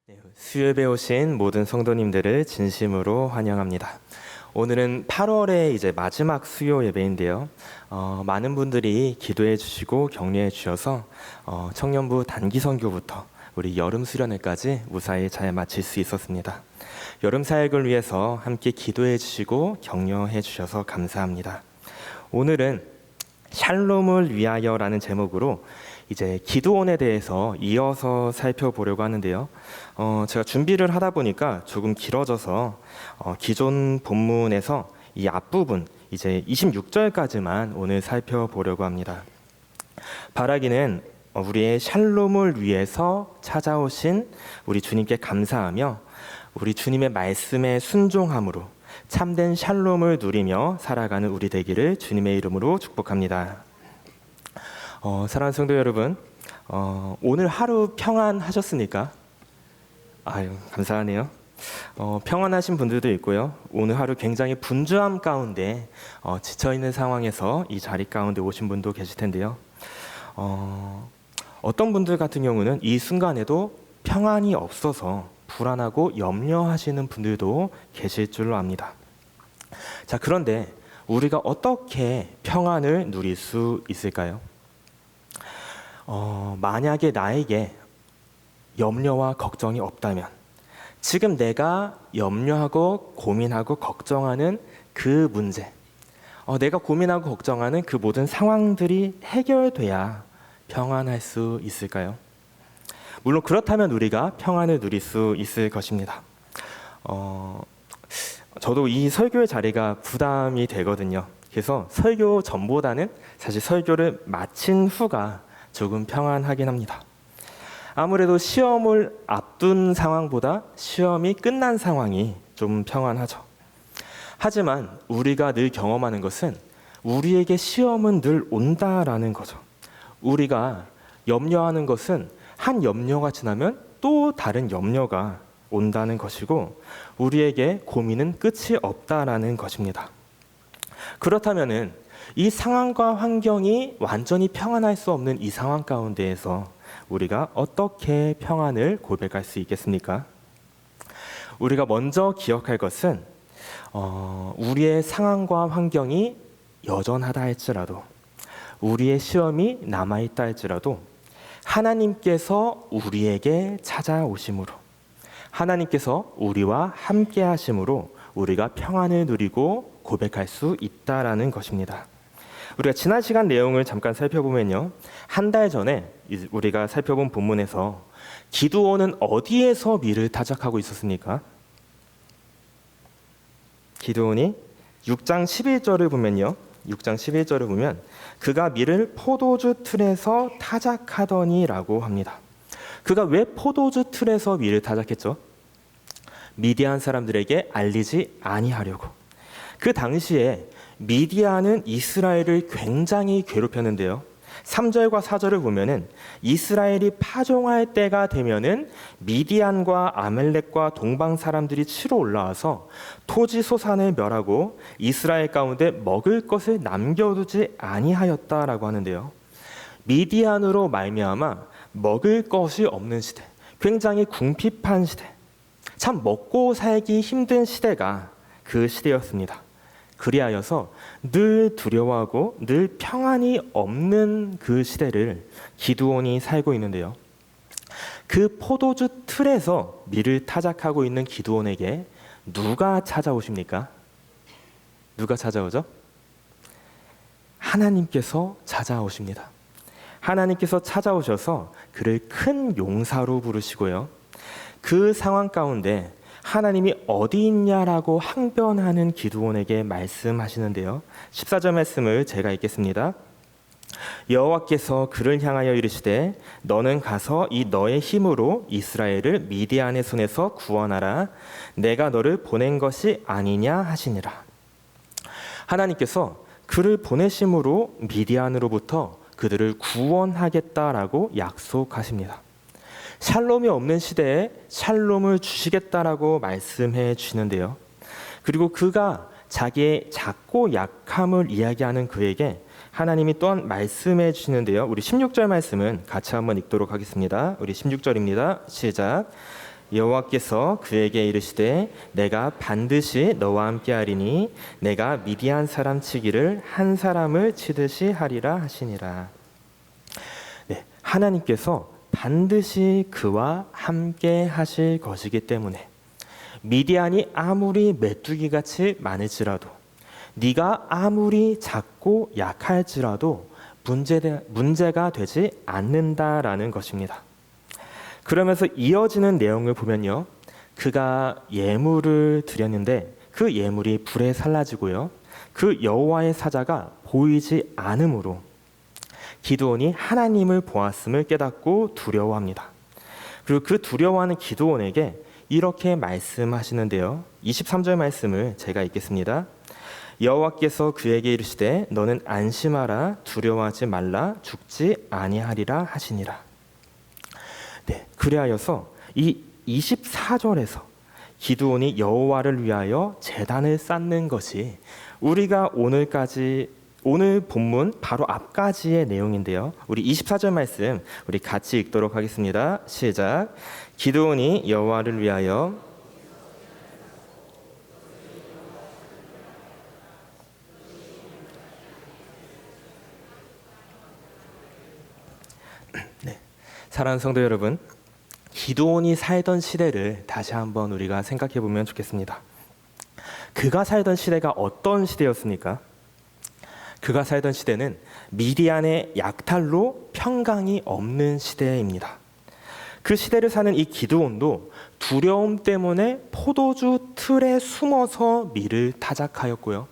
네, 수요일에 오신 모든 성도님들을 진심으로 환영합니다. 오늘은 8월의 이제 마지막 수요 예배인데요. 많은 분들이 기도해 주시고 격려해 주셔서 청년부 단기 선교부터 우리 여름 수련회까지 무사히 잘 마칠 수 있었습니다. 여름 사역을 위해서 함께 기도해 주시고 격려해 주셔서 감사합니다. 오늘은 샬롬을 위하여라는 제목으로 이제 기드온에 대해서 이어서 살펴보려고 하는데요. 제가 준비를 하다 보니까 조금 길어져서 기존 본문에서 이 앞부분 이제 26절까지만 오늘 살펴보려고 합니다. 바라기는 우리의 샬롬을 위해서 찾아오신 우리 주님께 감사하며 우리 주님의 말씀에 순종함으로 참된 샬롬을 누리며 살아가는 우리 되기를 주님의 이름으로 축복합니다. 사랑하는 성도 여러분, 오늘 하루 평안하셨습니까? 아유, 감사하네요. 평안하신 분들도 있고요. 오늘 하루 굉장히 분주함 가운데 지쳐있는 상황에서 이 자리 가운데 오신 분도 계실 텐데요. 어떤 분들 같은 경우는 이 순간에도 평안이 없어서 불안하고 염려하시는 분들도 계실 줄로 압니다. 자, 그런데 우리가 어떻게 평안을 누릴 수 있을까요? 만약에 나에게 염려와 걱정이 없다면, 지금 내가 염려하고 고민하고 걱정하는 그 문제, 내가 고민하고 걱정하는 그 모든 상황들이 해결돼야 평안할 수 있을까요? 물론 그렇다면 우리가 평안을 누릴 수 있을 것입니다. 저도 이 설교의 자리가 부담이 되거든요. 그래서 설교 전보다는 사실 설교를 마친 후가 조금 평안하긴 합니다. 아무래도 시험을 앞둔 상황보다 시험이 끝난 상황이 좀 평안하죠. 하지만 우리가 늘 경험하는 것은 우리에게 시험은 늘 온다라는 거죠. 우리가 염려하는 것은 한 염려가 지나면 또 다른 염려가 온다는 것이고 우리에게 고민은 끝이 없다라는 것입니다. 그렇다면은 이 상황과 환경이 완전히 평안할 수 없는 이 상황 가운데에서 우리가 어떻게 평안을 고백할 수 있겠습니까? 우리가 먼저 기억할 것은 우리의 상황과 환경이 여전하다 할지라도 우리의 시험이 남아있다 할지라도 하나님께서 우리에게 찾아오심으로 하나님께서 우리와 함께 하심으로 우리가 평안을 누리고 고백할 수 있다라는 것입니다. 우리가 지난 시간 내용을 잠깐 살펴보면요. 한 달 전에 우리가 살펴본 본문에서 기드온은 어디에서 밀을 타작하고 있었습니까? 기드온이 6장 11절을 보면요. 6장 11절을 보면 그가 밀을 포도주 틀에서 타작하더니라고 합니다. 그가 왜 포도주 틀에서 밀을 타작했죠? 미디안 사람들에게 알리지 아니하려고. 그 당시에 미디안은 이스라엘을 굉장히 괴롭혔는데요. 3절과 4절을 보면은 이스라엘이 파종할 때가 되면은 미디안과 아멜렉과 동방 사람들이 치러 올라와서 토지 소산을 멸하고 이스라엘 가운데 먹을 것을 남겨두지 아니하였다라고 하는데요. 미디안으로 말미암아 먹을 것이 없는 시대, 굉장히 궁핍한 시대, 참 먹고 살기 힘든 시대가 그 시대였습니다. 그리하여서 늘 두려워하고 늘 평안이 없는 그 시대를 기드온이 살고 있는데요. 그 포도주 틀에서 밀을 타작하고 있는 기드온에게 누가 찾아오십니까? 누가 찾아오죠? 하나님께서 찾아오십니다. 하나님께서 찾아오셔서 그를 큰 용사로 부르시고요. 그 상황 가운데 하나님이 어디 있냐라고 항변하는 기드온에게 말씀하시는데요. 14절 말씀을 제가 읽겠습니다. 여호와께서 그를 향하여 이르시되 너는 가서 이 너의 힘으로 이스라엘을 미디안의 손에서 구원하라. 내가 너를 보낸 것이 아니냐 하시니라. 하나님께서 그를 보내심으로 미디안으로부터 그들을 구원하겠다라고 약속하십니다. 샬롬이 없는 시대에 샬롬을 주시겠다라고 말씀해 주시는데요. 그리고 그가 자기의 작고 약함을 이야기하는 그에게 하나님이 또한 말씀해 주시는데요. 우리 16절 말씀은 같이 한번 읽도록 하겠습니다. 우리 16절입니다. 시작. 여호와께서 그에게 이르시되 내가 반드시 너와 함께하리니 내가 미디안 사람 치기를 한 사람을 치듯이 하리라 하시니라. 네, 하나님께서 반드시 그와 함께 하실 것이기 때문에 미디안이 아무리 메뚜기같이 많을지라도, 네가 아무리 작고 약할지라도 문제가 되지 않는다라는 것입니다. 그러면서 이어지는 내용을 보면요, 그가 예물을 드렸는데 그 예물이 불에 살라지고요, 그 여호와의 사자가 보이지 않으므로 기드온이 하나님을 보았음을 깨닫고 두려워합니다. 그리고 그 두려워하는 기드온에게 이렇게 말씀하시는데요, 23절 말씀을 제가 읽겠습니다. 여호와께서 그에게 이르시되 너는 안심하라, 두려워하지 말라, 죽지 아니하리라 하시니라. 네, 그리하여서 이 24절에서 기드온이 여호와를 위하여 제단을 쌓는 것이 우리가 오늘 본문 바로 앞까지의 내용인데요. 우리 24절 말씀 우리 같이 읽도록 하겠습니다. 시작. 기드온이 여호와를 위하여 사랑하는 성도 여러분, 기드온이 살던 시대를 다시 한번 우리가 생각해 보면 좋겠습니다. 그가 살던 시대가 어떤 시대였습니까? 그가 살던 시대는 미디안의 약탈로 평강이 없는 시대입니다. 그 시대를 사는 이 기드온도 두려움 때문에 포도주 틀에 숨어서 밀을 타작하였고요,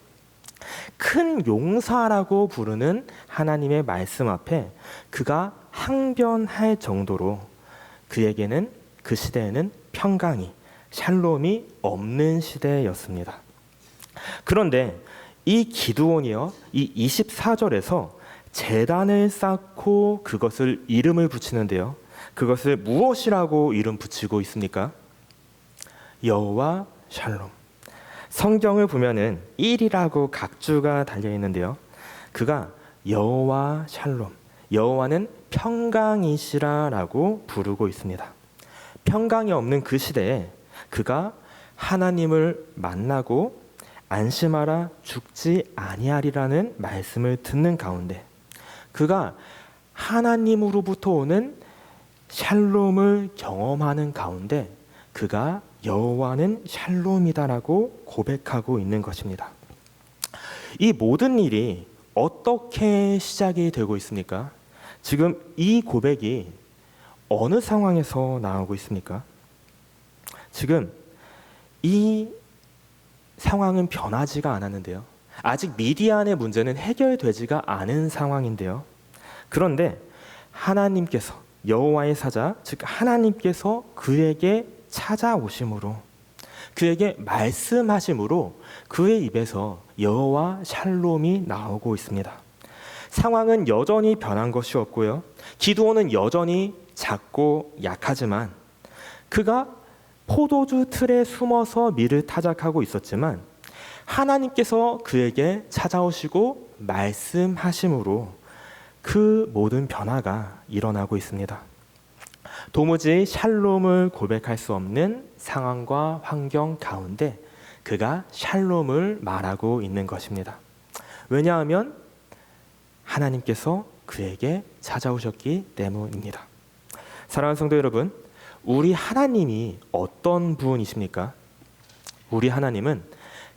큰 용사라고 부르는 하나님의 말씀 앞에 그가 항변할 정도로 그에게는 그 시대에는 평강이, 샬롬이 없는 시대였습니다. 그런데 이 기드온이요, 이 24절에서 제단을 쌓고 그것을 이름을 붙이는데요, 그것을 무엇이라고 이름 붙이고 있습니까? 여호와 샬롬. 성경을 보면은 1이라고 각주가 달려 있는데요, 그가 여호와 샬롬, 여호와는 평강이시라라고 부르고 있습니다. 평강이 없는 그 시대에 그가 하나님을 만나고 안심하라, 죽지 아니하리라는 말씀을 듣는 가운데 그가 하나님으로부터 오는 샬롬을 경험하는 가운데 그가 여호와는 샬롬이다라고 고백하고 있는 것입니다. 이 모든 일이 어떻게 시작이 되고 있습니까? 지금 이 고백이 어느 상황에서 나오고 있습니까? 지금 이 상황은 변하지가 않았는데요, 아직 미디안의 문제는 해결되지가 않은 상황인데요, 그런데 하나님께서, 여호와의 사자, 즉 하나님께서 그에게 찾아오심으로, 그에게 말씀하심으로 그의 입에서 여호와 샬롬이 나오고 있습니다. 상황은 여전히 변한 것이 없고요, 기드온은 여전히 작고 약하지만 그가 포도주 틀에 숨어서 밀을 타작하고 있었지만 하나님께서 그에게 찾아오시고 말씀하심으로 그 모든 변화가 일어나고 있습니다. 도무지 샬롬을 고백할 수 없는 상황과 환경 가운데 그가 샬롬을 말하고 있는 것입니다. 왜냐하면 하나님께서 그에게 찾아오셨기 때문입니다. 사랑하는 성도 여러분, 우리 하나님이 어떤 분이십니까? 우리 하나님은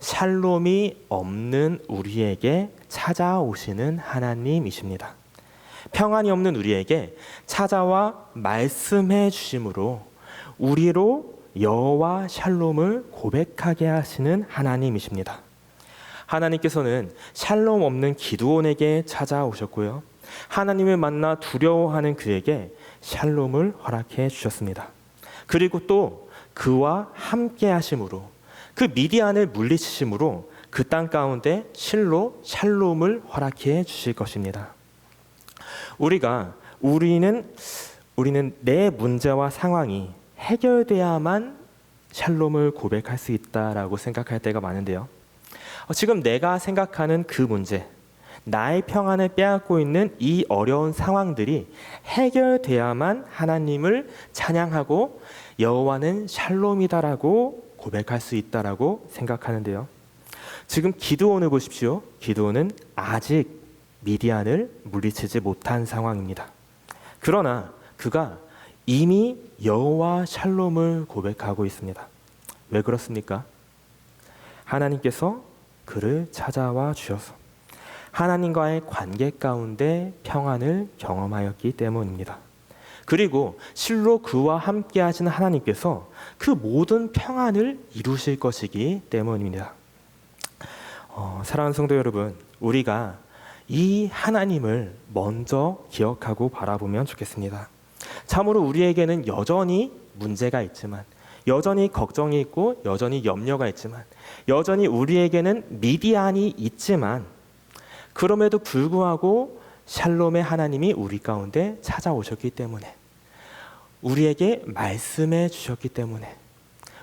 샬롬이 없는 우리에게 찾아오시는 하나님이십니다. 평안이 없는 우리에게 찾아와 말씀해 주심으로 우리로 여호와 샬롬을 고백하게 하시는 하나님이십니다. 하나님께서는 샬롬 없는 기드온에게 찾아오셨고요, 하나님을 만나 두려워하는 그에게 샬롬을 허락해 주셨습니다. 그리고 또 그와 함께 하심으로, 그 미디안을 물리치심으로 그 땅 가운데 실로 샬롬을 허락해 주실 것입니다. 우리는 내 문제와 상황이 해결돼야만 샬롬을 고백할 수 있다라고 생각할 때가 많은데요, 지금 내가 생각하는 그 문제, 나의 평안을 빼앗고 있는 이 어려운 상황들이 해결돼야만 하나님을 찬양하고 여호와는 샬롬이다라고 고백할 수 있다라고 생각하는데요. 지금 기드온을 보십시오. 기드온은 아직 미디안을 물리치지 못한 상황입니다. 그러나 그가 이미 여호와 샬롬을 고백하고 있습니다. 왜 그렇습니까? 하나님께서 그를 찾아와 주셔서 하나님과의 관계 가운데 평안을 경험하였기 때문입니다. 그리고 실로 그와 함께 하시는 하나님께서 그 모든 평안을 이루실 것이기 때문입니다. 사랑하는 성도 여러분, 우리가 이 하나님을 먼저 기억하고 바라보면 좋겠습니다. 참으로 우리에게는 여전히 문제가 있지만, 여전히 걱정이 있고 여전히 염려가 있지만, 여전히 우리에게는 미디안이 있지만, 그럼에도 불구하고 샬롬의 하나님이 우리 가운데 찾아오셨기 때문에, 우리에게 말씀해 주셨기 때문에,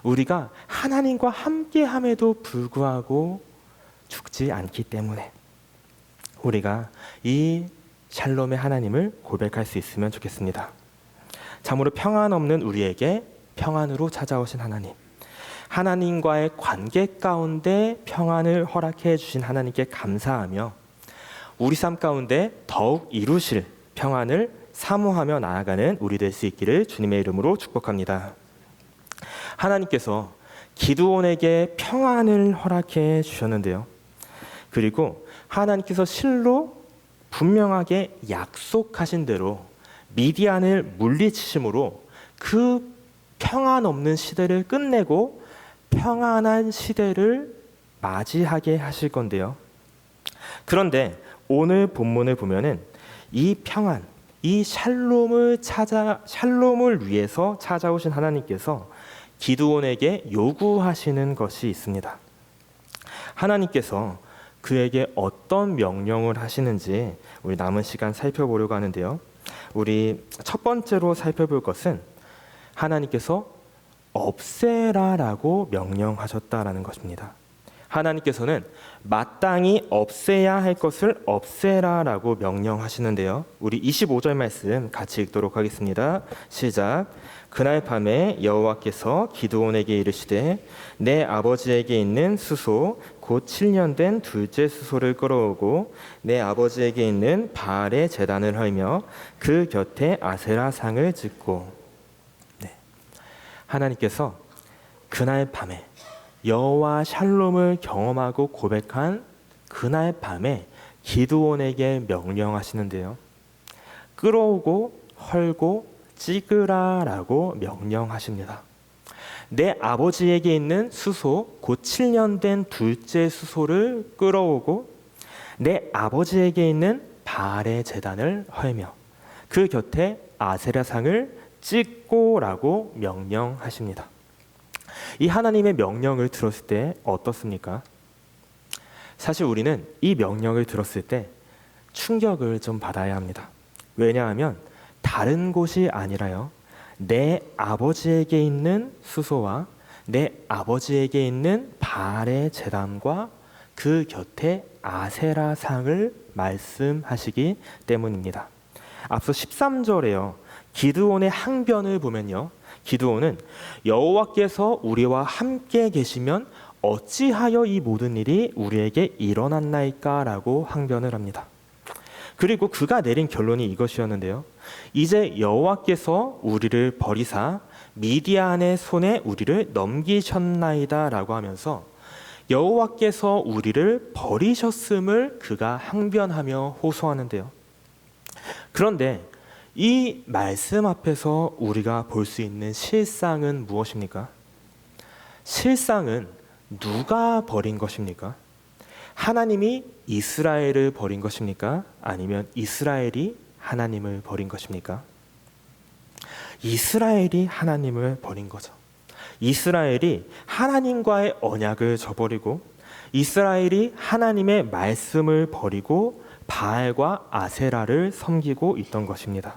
우리가 하나님과 함께함에도 불구하고 죽지 않기 때문에 우리가 이 샬롬의 하나님을 고백할 수 있으면 좋겠습니다. 참으로 평안 없는 우리에게 평안으로 찾아오신 하나님, 하나님과의 관계 가운데 평안을 허락해 주신 하나님께 감사하며 우리 삶 가운데 더욱 이루실 평안을 사모하며 나아가는 우리 될 수 있기를 주님의 이름으로 축복합니다. 하나님께서 기드온에게 평안을 허락해 주셨는데요. 그리고 하나님께서 실로 분명하게 약속하신 대로 미디안을 물리치심으로 그 평안 없는 시대를 끝내고 평안한 시대를 맞이하게 하실 건데요. 그런데 오늘 본문을 보면은 이 평안, 이 샬롬을 위해서 찾아오신 하나님께서 기드온에게 요구하시는 것이 있습니다. 하나님께서 그에게 어떤 명령을 하시는지 우리 남은 시간 살펴보려고 하는데요. 우리 첫 번째로 살펴볼 것은 하나님께서 없애라라고 명령하셨다라는 것입니다. 하나님께서는 마땅히 없애야 할 것을 없애라라고 명령하시는데요. 우리 25절 말씀 같이 읽도록 하겠습니다. 시작. 그날 밤에 여호와께서 기드온에게 이르시되 내 아버지에게 있는 수소 곧 7년 된 둘째 수소를 끌어오고 내 아버지에게 있는 바알의 제단을 헐며 그 곁에 아세라 상을 짓고. 하나님께서 그날 밤에 여호와 샬롬을 경험하고 고백한 그날 밤에 기드온에게 명령하시는데요. 끌어오고 헐고 찍으라라고 명령하십니다. 내 아버지에게 있는 수소 곧 7년 된 둘째 수소를 끌어오고 내 아버지에게 있는 바알의 제단을 헐며 그 곁에 아세라상을 찍고라고 명령하십니다. 이 하나님의 명령을 들었을 때 어떻습니까? 사실 우리는 이 명령을 들었을 때 충격을 좀 받아야 합니다. 왜냐하면 다른 곳이 아니라요, 내 아버지에게 있는 수소와 내 아버지에게 있는 바알의 제단과 그 곁에 아세라상을 말씀하시기 때문입니다. 앞서 13절에요, 기드온의 항변을 보면요, 기드온은 여호와께서 우리와 함께 계시면 어찌하여 이 모든 일이 우리에게 일어났나이까 라고 항변을 합니다. 그리고 그가 내린 결론이 이것이었는데요. 이제 여호와께서 우리를 버리사 미디안의 손에 우리를 넘기셨나이다 라고 하면서 여호와께서 우리를 버리셨음을 그가 항변하며 호소하는데요. 그런데 이 말씀 앞에서 우리가 볼 수 있는 실상은 무엇입니까? 실상은 누가 버린 것입니까? 하나님이 이스라엘을 버린 것입니까? 아니면 이스라엘이 하나님을 버린 것입니까? 이스라엘이 하나님을 버린 거죠. 이스라엘이 하나님과의 언약을 저버리고 이스라엘이 하나님의 말씀을 버리고 바알과 아세라를 섬기고 있던 것입니다.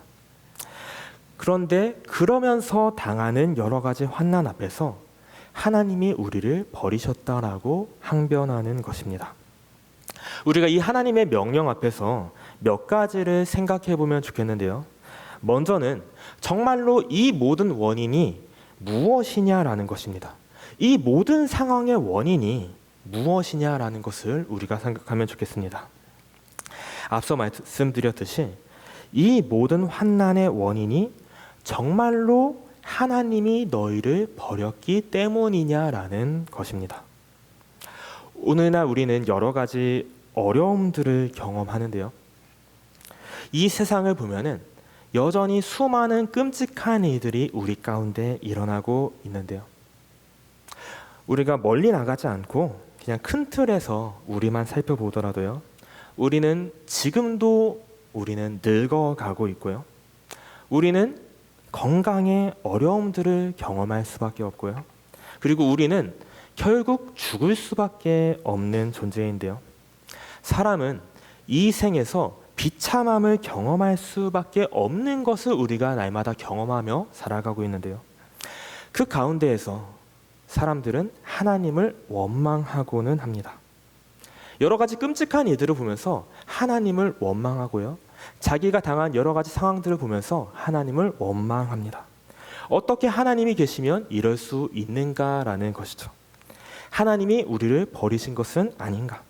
그런데 그러면서 당하는 여러 가지 환난 앞에서 하나님이 우리를 버리셨다라고 항변하는 것입니다. 우리가 이 하나님의 명령 앞에서 몇 가지를 생각해 보면 좋겠는데요. 먼저는 정말로 이 모든 원인이 무엇이냐라는 것입니다. 이 모든 상황의 원인이 무엇이냐라는 것을 우리가 생각하면 좋겠습니다. 앞서 말씀드렸듯이 이 모든 환난의 원인이 정말로 하나님이 너희를 버렸기 때문이냐라는 것입니다. 오늘날 우리는 여러 가지 어려움들을 경험하는데요. 이 세상을 보면은 여전히 수많은 끔찍한 일들이 우리 가운데 일어나고 있는데요. 우리가 멀리 나가지 않고 그냥 큰 틀에서 우리만 살펴보더라도요. 지금도 우리는 늙어가고 있고요. 우리는 건강의 어려움들을 경험할 수밖에 없고요. 그리고 우리는 결국 죽을 수밖에 없는 존재인데요. 사람은 이 생에서 비참함을 경험할 수밖에 없는 것을 우리가 날마다 경험하며 살아가고 있는데요. 그 가운데에서 사람들은 하나님을 원망하고는 합니다. 여러 가지 끔찍한 일들을 보면서 하나님을 원망하고요. 자기가 당한 여러 가지 상황들을 보면서 하나님을 원망합니다. 어떻게 하나님이 계시면 이럴 수 있는가라는 것이죠. 하나님이 우리를 버리신 것은 아닌가?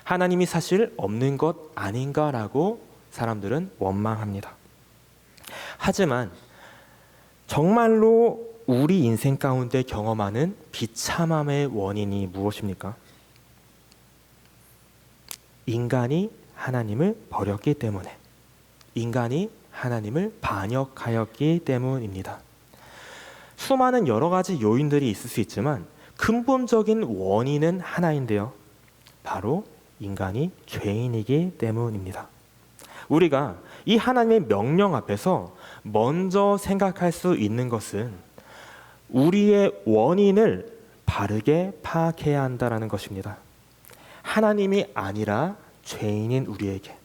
하나님이 사실 없는 것 아닌가라고 사람들은 원망합니다. 하지만 정말로 우리 인생 가운데 경험하는 비참함의 원인이 무엇입니까? 인간이 하나님을 버렸기 때문에, 인간이 하나님을 반역하였기 때문입니다. 수많은 여러 가지 요인들이 있을 수 있지만 근본적인 원인은 하나인데요. 바로 인간이 죄인이기 때문입니다. 우리가 이 하나님의 명령 앞에서 먼저 생각할 수 있는 것은 우리의 원인을 바르게 파악해야 한다는 것입니다. 하나님이 아니라 죄인인 우리에게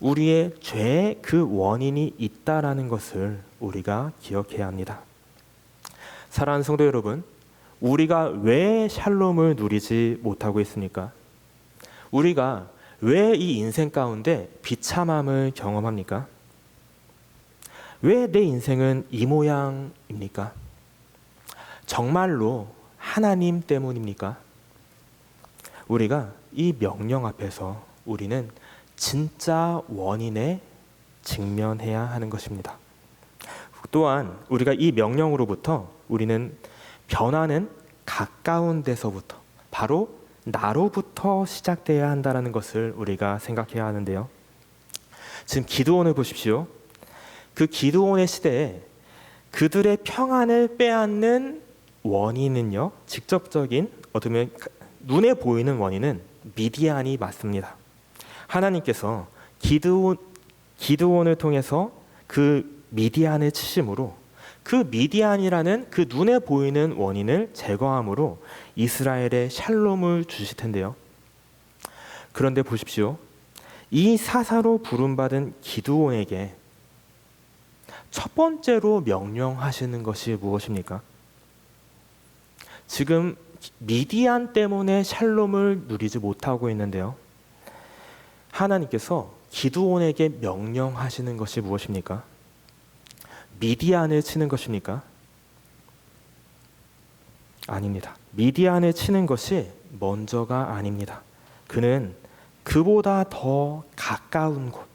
우리의 죄의 그 원인이 있다라는 것을 우리가 기억해야 합니다. 사랑하는 성도 여러분, 우리가 왜 샬롬을 누리지 못하고 있습니까? 우리가 왜 이 인생 가운데 비참함을 경험합니까? 왜 내 인생은 이 모양입니까? 정말로 하나님 때문입니까? 우리가 이 명령 앞에서 우리는 진짜 원인에 직면해야 하는 것입니다. 또한 우리가 이 명령으로부터 우리는 변화는 가까운 데서부터 바로 나로부터 시작돼야 한다는 것을 우리가 생각해야 하는데요. 지금 기드온을 보십시오. 그 기드온의 시대에 그들의 평안을 빼앗는 원인은요, 직접적인 어쩌면 눈에 보이는 원인은 미디안이 맞습니다. 하나님께서 기드온을 통해서 그 미디안을 치심으로 그 미디안이라는 그 눈에 보이는 원인을 제거함으로 이스라엘의 샬롬을 주실 텐데요. 그런데 보십시오. 이 사사로 부름받은 기드온에게 첫 번째로 명령하시는 것이 무엇입니까? 지금 미디안 때문에 샬롬을 누리지 못하고 있는데요. 하나님께서 기드온에게 명령하시는 것이 무엇입니까? 미디안을 치는 것입니까? 아닙니다. 미디안을 치는 것이 먼저가 아닙니다. 그는 그보다 더 가까운 곳,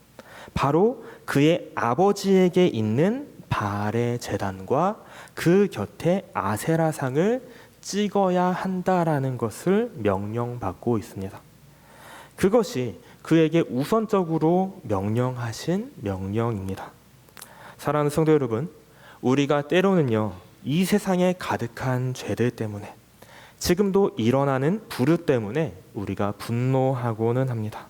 바로 그의 아버지에게 있는 바알의 제단과 그 곁에 아세라상을 찍어야 한다라는 것을 명령받고 있습니다. 그것이 그에게 우선적으로 명령하신 명령입니다. 사랑하는 성도 여러분, 우리가 때로는요, 이 세상에 가득한 죄들 때문에 지금도 일어나는 불우 때문에 우리가 분노하고는 합니다.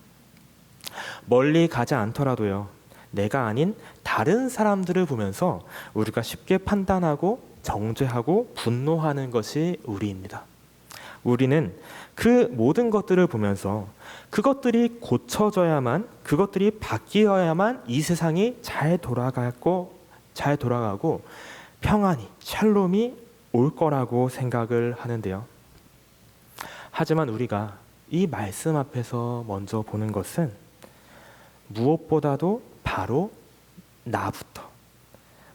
멀리 가지 않더라도요, 내가 아닌 다른 사람들을 보면서 우리가 쉽게 판단하고 정죄하고 분노하는 것이 우리입니다. 우리는 그 모든 것들을 보면서 그것들이 고쳐져야만, 그것들이 바뀌어야만 이 세상이 잘 돌아가고 평안이, 샬롬이 올 거라고 생각을 하는데요. 하지만 우리가 이 말씀 앞에서 먼저 보는 것은 무엇보다도 바로 나부터,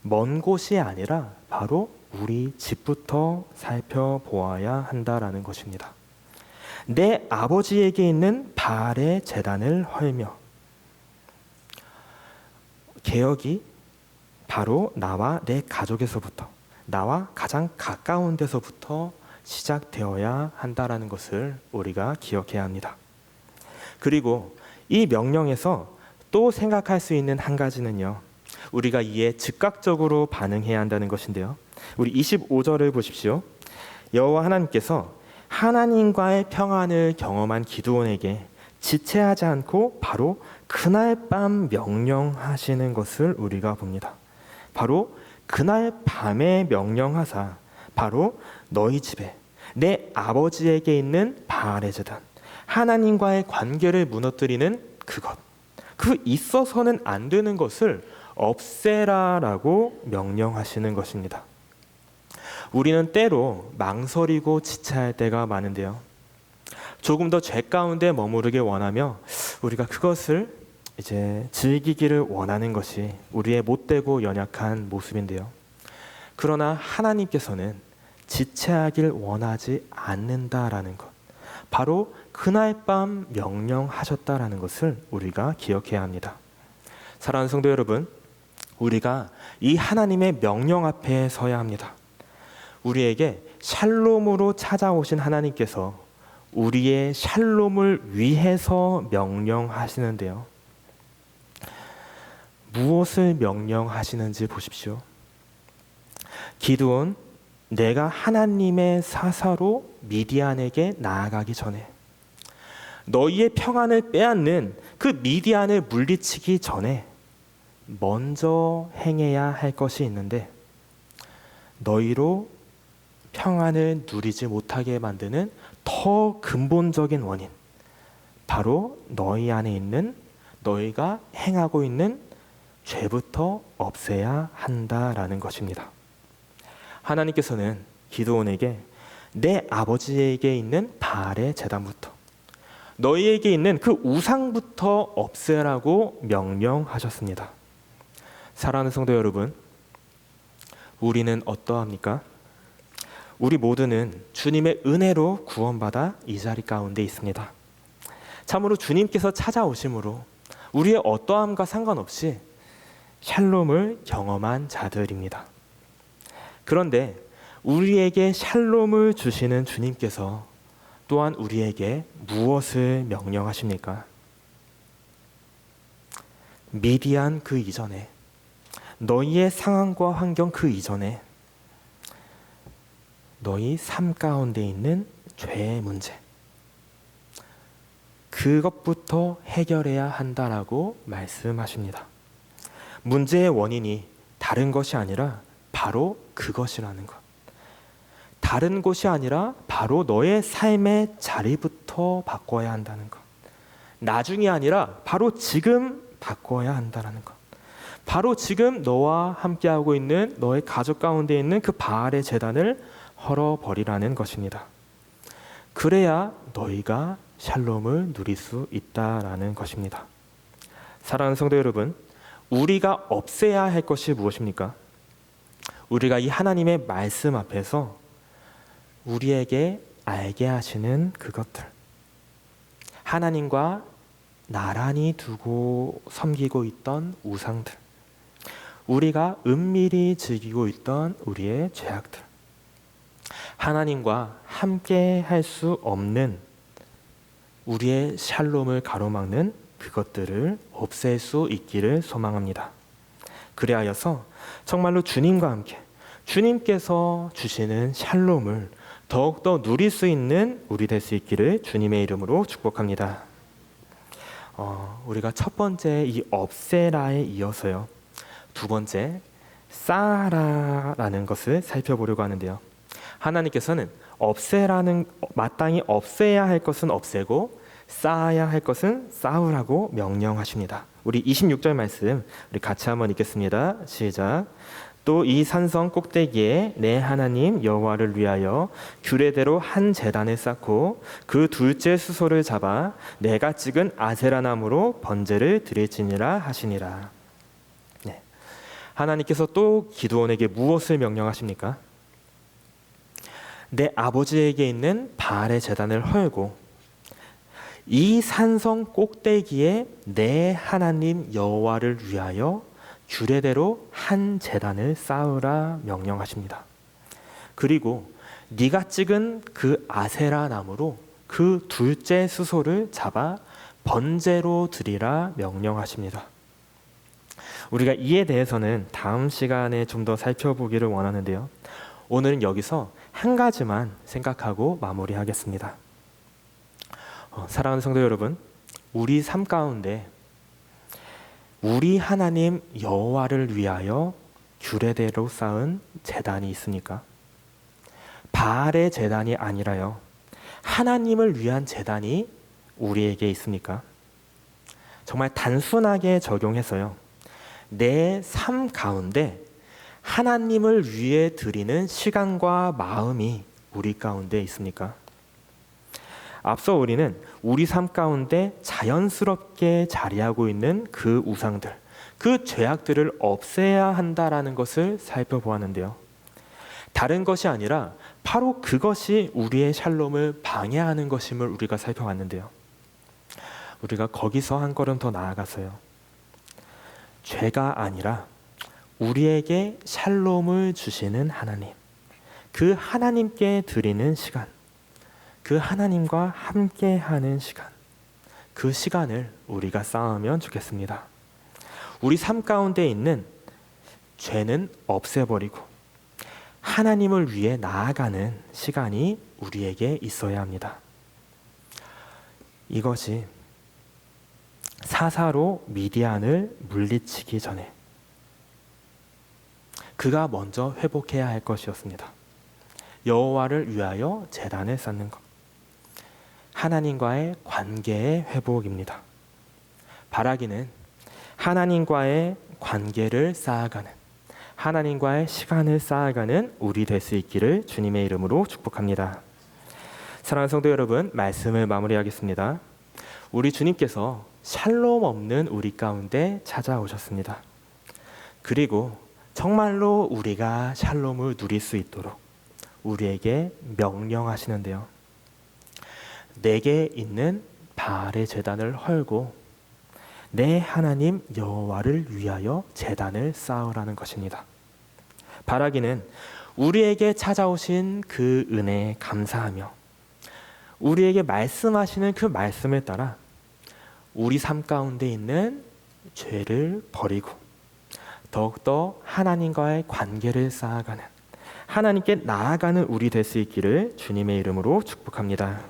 먼 곳이 아니라 바로 우리 집부터 살펴보아야 한다라는 것입니다. 내 아버지에게 있는 바알의 제단을 헐며, 개혁이 바로 나와 내 가족에서부터, 나와 가장 가까운 데서부터 시작되어야 한다라는 것을 우리가 기억해야 합니다. 그리고 이 명령에서 또 생각할 수 있는 한 가지는요, 우리가 이에 즉각적으로 반응해야 한다는 것인데요. 우리 25절을 보십시오. 여호와 하나님께서 하나님과의 평안을 경험한 기드온에게 지체하지 않고 바로 그날 밤 명령하시는 것을 우리가 봅니다. 바로 그날 밤에 명령하사 바로 너희 집에 내 아버지에게 있는 바알의 제단, 하나님과의 관계를 무너뜨리는 그것, 그 있어서는 안 되는 것을 없애라라고 명령하시는 것입니다. 우리는 때로 망설이고 지체할 때가 많은데요. 조금 더 죄 가운데 머무르게 원하며 우리가 그것을 이제 즐기기를 원하는 것이 우리의 못되고 연약한 모습인데요. 그러나 하나님께서는 지체하길 원하지 않는다라는 것, 바로 그날 밤 명령하셨다라는 것을 우리가 기억해야 합니다. 사랑하는 성도 여러분, 우리가 이 하나님의 명령 앞에 서야 합니다. 우리에게 샬롬으로 찾아오신 하나님께서 우리의 샬롬을 위해서 명령하시는데요. 무엇을 명령하시는지 보십시오. 기드온, 내가 하나님의 사사로 미디안에게 나아가기 전에, 너희의 평안을 빼앗는 그 미디안을 물리치기 전에 먼저 행해야 할 것이 있는데, 너희로 평안을 누리지 못하게 만드는 더 근본적인 원인, 바로 너희 안에 있는, 너희가 행하고 있는 죄부터 없애야 한다라는 것입니다. 하나님께서는 기드온에게 내 아버지에게 있는 바알의 제단부터, 너희에게 있는 그 우상부터 없애라고 명령하셨습니다. 사랑하는 성도 여러분, 우리는 어떠합니까? 우리 모두는 주님의 은혜로 구원받아 이 자리 가운데 있습니다. 참으로 주님께서 찾아오심으로 우리의 어떠함과 상관없이 샬롬을 경험한 자들입니다. 그런데 우리에게 샬롬을 주시는 주님께서 또한 우리에게 무엇을 명령하십니까? 미디안 그 이전에, 너희의 상황과 환경 그 이전에 너희 삶 가운데 있는 죄의 문제, 그것부터 해결해야 한다라고 말씀하십니다. 문제의 원인이 다른 것이 아니라 바로 그것이라는 것. 다른 곳이 아니라 바로 너의 삶의 자리부터 바꿔야 한다는 것. 나중이 아니라 바로 지금 바꿔야 한다는 것. 바로 지금 너와 함께하고 있는 너의 가족 가운데 있는 그 바알의 제단을 헐어버리라는 것입니다. 그래야 너희가 샬롬을 누릴 수 있다라는 것입니다. 사랑하는 성도 여러분, 우리가 없애야 할 것이 무엇입니까? 우리가 이 하나님의 말씀 앞에서 우리에게 알게 하시는 그것들, 하나님과 나란히 두고 섬기고 있던 우상들, 우리가 은밀히 즐기고 있던 우리의 죄악들, 하나님과 함께 할 수 없는 우리의 샬롬을 가로막는 그것들을 없앨 수 있기를 소망합니다. 그리하여서 정말로 주님과 함께, 주님께서 주시는 샬롬을 더욱더 누릴 수 있는 우리 될 수 있기를 주님의 이름으로 축복합니다. 우리가 첫 번째 이 없애라에 이어서요, 두 번째 쌓아라라는 것을 살펴보려고 하는데요. 하나님께서는 없애라는, 마땅히 없애야 할 것은 없애고 쌓아야 할 것은 쌓으라고 명령하십니다. 우리 26절 말씀 우리 같이 한번 읽겠습니다. 시작. 또 이 산성 꼭대기에 내 하나님 여호와를 위하여 규례대로 한 제단을 쌓고 그 둘째 수소를 잡아 내가 찍은 아세라 나무로 번제를 드릴지니라 하시니라. 네. 하나님께서 또 기드온에게 무엇을 명령하십니까? 내 아버지에게 있는 바알의 제단을 헐고 이 산성 꼭대기에 내 하나님 여호와를 위하여 규례대로 한 제단을 쌓으라 명령하십니다. 그리고 네가 찍은 그 아세라 나무로 그 둘째 수소를 잡아 번제로 드리라 명령하십니다. 우리가 이에 대해서는 다음 시간에 좀 더 살펴보기를 원하는데요. 오늘은 여기서 한 가지만 생각하고 마무리하겠습니다. 사랑하는 성도 여러분, 우리 삶 가운데 우리 하나님 여호와를 위하여 규례대로 쌓은 제단이 있습니까? 바알의 제단이 아니라요, 하나님을 위한 제단이 우리에게 있습니까? 정말 단순하게 적용해서요, 내 삶 가운데 하나님을 위해 드리는 시간과 마음이 우리 가운데 있습니까? 앞서 우리는 우리 삶 가운데 자연스럽게 자리하고 있는 그 우상들, 그 죄악들을 없애야 한다라는 것을 살펴보았는데요. 다른 것이 아니라 바로 그것이 우리의 샬롬을 방해하는 것임을 우리가 살펴봤는데요. 우리가 거기서 한 걸음 더 나아가서요, 죄가 아니라 우리에게 샬롬을 주시는 하나님, 그 하나님께 드리는 시간, 그 하나님과 함께하는 시간, 그 시간을 우리가 쌓으면 좋겠습니다. 우리 삶 가운데 있는 죄는 없애버리고 하나님을 위해 나아가는 시간이 우리에게 있어야 합니다. 이것이 사사로 미디안을 물리치기 전에 그가 먼저 회복해야 할 것이었습니다. 여호와를 위하여 제단을 쌓는 것, 하나님과의 관계의 회복입니다. 바라기는 하나님과의 관계를 쌓아가는, 하나님과의 시간을 쌓아가는 우리 될 수 있기를 주님의 이름으로 축복합니다. 사랑하는 성도 여러분, 말씀을 마무리하겠습니다. 우리 주님께서 샬롬 없는 우리 가운데 찾아오셨습니다. 그리고 정말로 우리가 샬롬을 누릴 수 있도록 우리에게 명령하시는데요. 내게 있는 바알의 제단을 헐고 내 하나님 여호와를 위하여 제단을 쌓으라는 것입니다. 바라기는 우리에게 찾아오신 그 은혜에 감사하며 우리에게 말씀하시는 그 말씀을 따라 우리 삶 가운데 있는 죄를 버리고 더욱더 하나님과의 관계를 쌓아가는, 하나님께 나아가는 우리 될 수 있기를 주님의 이름으로 축복합니다.